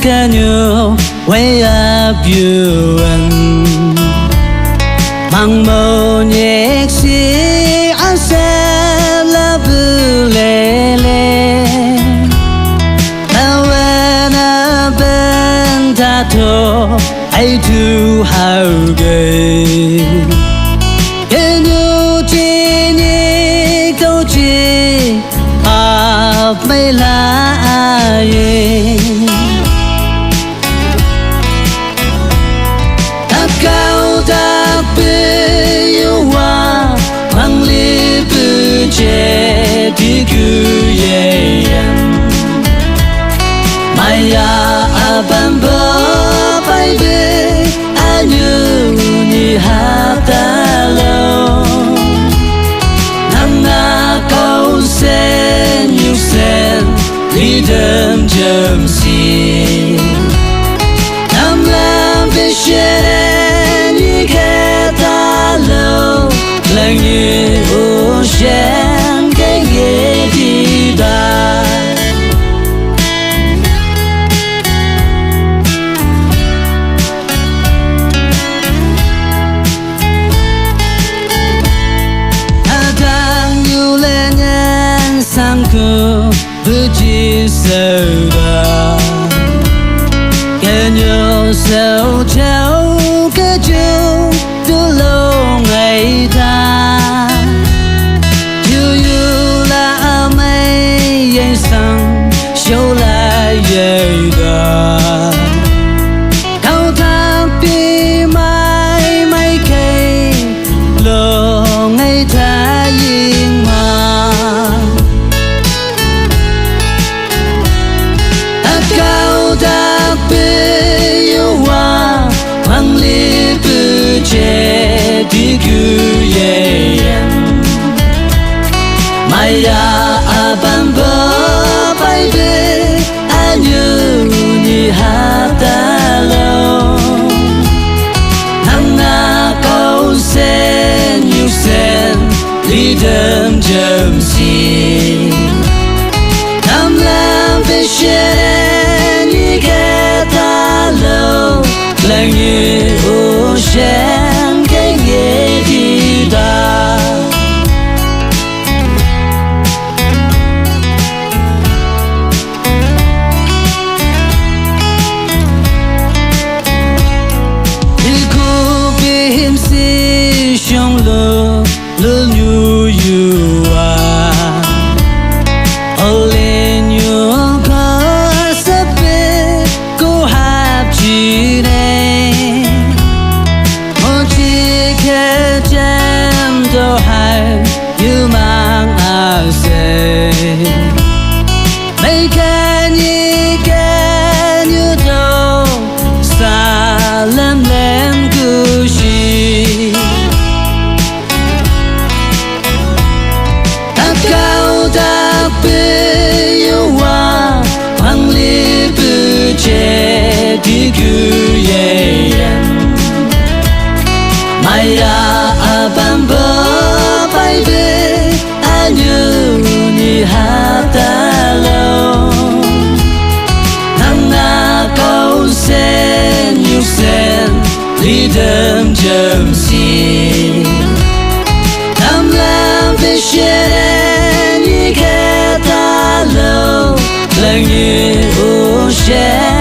künyuei apyua mang mô nhạc si ăn xe la bư lê lê ta na bên ta thô ai thu hào gầy künyuei chi ni câu chi áp mây la ai cao ta apyua mang li bư che đi künyuei maya aban bơ bay về như ni ha ta lo nang na câu sen như sen đi đêm chậm xì nam lam về lặng như ocean cái ghế đi đại ta đang yêu lên nhân sang cửa với chỉ sợ đà cái nhau sầu trao cái chung từ lâu ngày ta yêu yêu là mây dây sang show lại dây đà câu thang pi mai mai cây lo ngày ta yên mà câu ta apyua mang li bư che đi künyuei maya aban bơ bay về như ni ha ta lo nang na câu sen như sen đi đêm chậm xì nam lam về sen như khe ta lo lặng như ocean cái ghế đi ta đi cô bị hiểm si trong lơ lơ nhu yu à ô lên nhu có sắp về cô hạp chi đây khe chém đâu hay như mang ase mấy khe như đâu xa lem lem cứ chi ta cao ta apyua mang li bư che đi künyuei maya aban bơ bay về như ni ha ta lo nang na câu sen như sen đi đêm chậm xì nam lam về như khe ta lo lặng như ocean